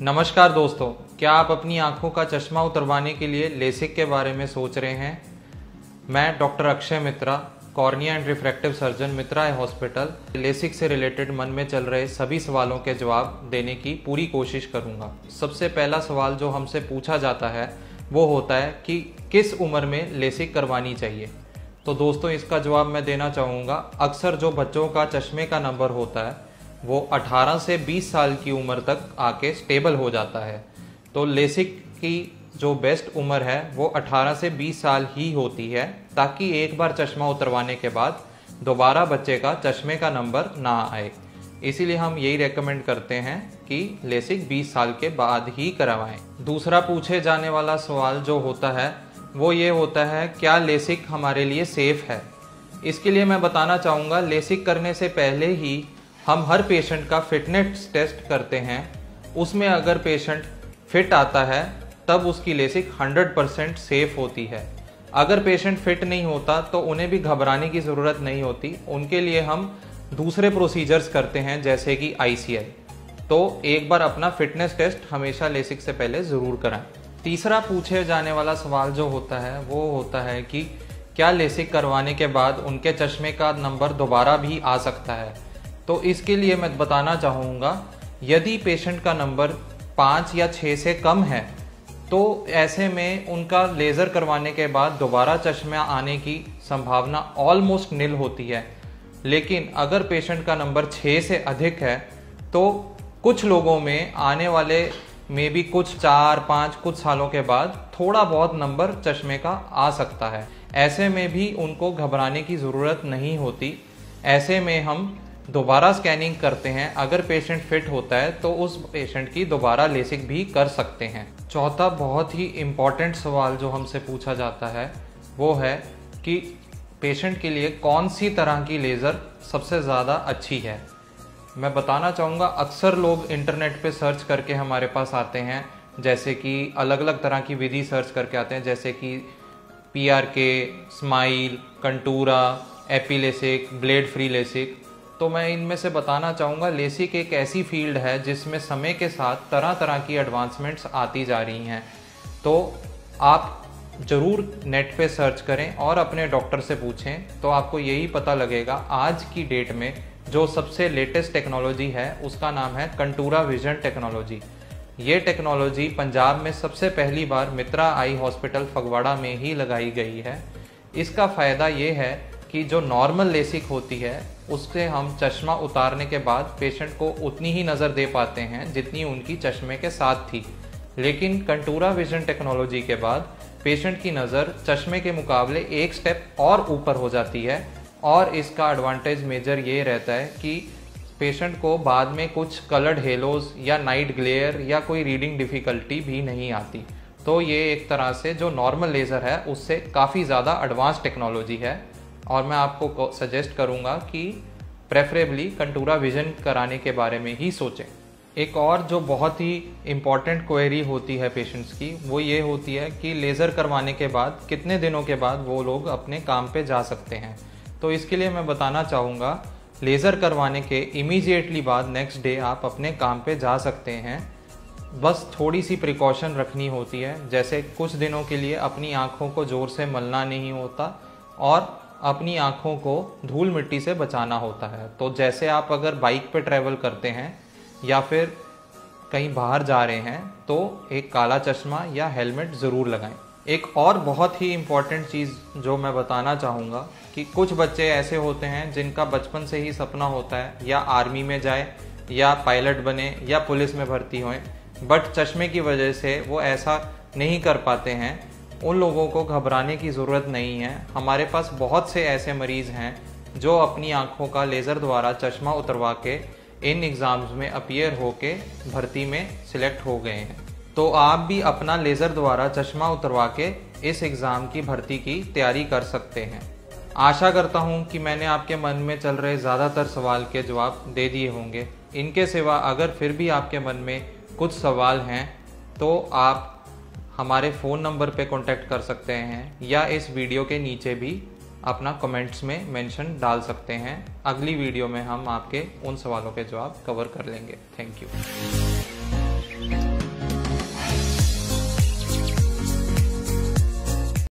नमस्कार दोस्तों, क्या आप अपनी आंखों का चश्मा उतरवाने के लिए लेसिक के बारे में सोच रहे हैं? मैं doctor Akshay Mitra, cornea and refractive surgeon, Mitra eye hospital, LASIK से रिलेटेड मन में चल रहे सभी सवालों के जवाब देने की पूरी कोशिश करूंगा। सबसे पहला सवाल जो हमसे पूछा जाता है वो होता है कि किस उम्र में लेसिक करवानी चाहिए। तो दोस्तों, इसका जवाब मैं देना चाहूँगा। अक्सर जो बच्चों का चश्मे का नंबर होता है वो 18 से 20 साल की उम्र तक आके स्टेबल हो जाता है। तो लेसिक की जो बेस्ट उम्र है वो 18 से 20 साल ही होती है, ताकि एक बार चश्मा उतरवाने के बाद दोबारा बच्चे का चश्मे का नंबर ना आए। इसीलिए हम यही रेकमेंड करते हैं कि लेसिक 20 साल के बाद ही करवाएं। दूसरा पूछे जाने वाला सवाल जो होता है वो ये होता है, क्या लेसिक हमारे लिए सेफ है? इसके लिए मैं बताना चाहूँगा, लेसिक करने से पहले ही हम हर पेशेंट का फिटनेस टेस्ट करते हैं। उसमें अगर पेशेंट फिट आता है तब उसकी लेसिक 100% सेफ होती है। अगर पेशेंट फिट नहीं होता तो उन्हें भी घबराने की ज़रूरत नहीं होती। उनके लिए हम दूसरे प्रोसीजर्स करते हैं, जैसे कि ICL। तो एक बार अपना फिटनेस टेस्ट हमेशा लेसिक से पहले ज़रूर कराएं। तीसरा पूछे जाने वाला सवाल जो होता है वो होता है कि क्या लेसिक करवाने के बाद उनके चश्मे का नंबर दोबारा भी आ सकता है? तो इसके लिए मैं बताना चाहूँगा, यदि पेशेंट का नंबर 5 या 6 से कम है तो ऐसे में उनका लेज़र करवाने के बाद दोबारा चश्मा आने की संभावना ऑलमोस्ट निल होती है। लेकिन अगर पेशेंट का नंबर 6 से अधिक है तो कुछ लोगों में आने वाले में भी कुछ 4-5 कुछ सालों के बाद थोड़ा बहुत नंबर चश्मे का आ सकता है। ऐसे में भी उनको घबराने की ज़रूरत नहीं होती। ऐसे में हम दोबारा स्कैनिंग करते हैं। अगर पेशेंट फिट होता है तो उस पेशेंट की दोबारा लेसिक भी कर सकते हैं। चौथा बहुत ही इम्पॉर्टेंट सवाल जो हमसे पूछा जाता है वो है कि पेशेंट के लिए कौन सी तरह की लेज़र सबसे ज़्यादा अच्छी है। मैं बताना चाहूँगा, अक्सर लोग इंटरनेट पे सर्च करके हमारे पास आते हैं, जैसे कि अलग अलग तरह की विधि सर्च करके आते हैं, जैसे कि PRK, SMILE, Contoura, epi LASIK, blade free LASIK. तो मैं इनमें से बताना चाहूँगा, लेसिक एक ऐसी फील्ड है जिसमें समय के साथ तरह तरह की एडवांसमेंट्स आती जा रही हैं। तो आप ज़रूर नेट पे सर्च करें और अपने डॉक्टर से पूछें, तो आपको यही पता लगेगा। आज की डेट में जो सबसे लेटेस्ट टेक्नोलॉजी है उसका नाम है कंटूरा विजन टेक्नोलॉजी। ये टेक्नोलॉजी पंजाब में सबसे पहली बार मित्रा आई हॉस्पिटल फगवाड़ा में ही लगाई गई है। इसका फ़ायदा ये है कि जो नॉर्मल लेसिक होती है उससे हम चश्मा उतारने के बाद पेशेंट को उतनी ही नज़र दे पाते हैं जितनी उनकी चश्मे के साथ थी। लेकिन कंटूरा विजन टेक्नोलॉजी के बाद पेशेंट की नज़र चश्मे के मुकाबले एक स्टेप और ऊपर हो जाती है। और इसका एडवांटेज मेजर ये रहता है कि पेशेंट को बाद में कुछ कलर्ड हेलोज या नाइट ग्लेयर या कोई रीडिंग डिफ़िकल्टी भी नहीं आती। तो ये एक तरह से जो नॉर्मल लेज़र है उससे काफ़ी ज़्यादा एडवांस टेक्नोलॉजी है, और मैं आपको सजेस्ट करूंगा कि प्रेफरेबली कंटूरा विजन कराने के बारे में ही सोचें। एक और जो बहुत ही इम्पॉर्टेंट क्वेरी होती है पेशेंट्स की वो ये होती है कि लेज़र करवाने के बाद कितने दिनों के बाद वो लोग अपने काम पे जा सकते हैं। तो इसके लिए मैं बताना चाहूँगा, लेज़र करवाने के इमीडिएटली बाद नेक्स्ट डे आप अपने काम पे जा सकते हैं। बस थोड़ी सी प्रिकॉशन रखनी होती है, जैसे कुछ दिनों के लिए अपनी आँखों को ज़ोर से मलना नहीं होता और अपनी आँखों को धूल मिट्टी से बचाना होता है। तो जैसे आप अगर बाइक पे ट्रैवल करते हैं या फिर कहीं बाहर जा रहे हैं तो एक काला चश्मा या हेलमेट ज़रूर लगाएं। एक और बहुत ही इम्पॉर्टेंट चीज़ जो मैं बताना चाहूँगा कि कुछ बच्चे ऐसे होते हैं जिनका बचपन से ही सपना होता है या आर्मी में जाए या पायलट बने या पुलिस में भर्ती हों, बट चश्मे की वजह से वो ऐसा नहीं कर पाते हैं। उन लोगों को घबराने की ज़रूरत नहीं है। हमारे पास बहुत से ऐसे मरीज़ हैं जो अपनी आँखों का लेज़र द्वारा चश्मा उतरवा के इन एग्ज़ाम्स में अपीयर होके भर्ती में सिलेक्ट हो गए हैं। तो आप भी अपना लेज़र द्वारा चश्मा उतरवा के इस एग्ज़ाम की भर्ती की तैयारी कर सकते हैं। आशा करता हूँ कि मैंने आपके मन में चल रहे ज़्यादातर सवाल के जवाब दे दिए होंगे। इनके सिवा अगर फिर भी आपके मन में कुछ सवाल हैं तो आप हमारे फ़ोन नंबर पे कांटेक्ट कर सकते हैं या इस वीडियो के नीचे भी अपना कमेंट्स में मेंशन डाल सकते हैं। अगली वीडियो में हम आपके उन सवालों के जवाब कवर कर लेंगे। Thank you.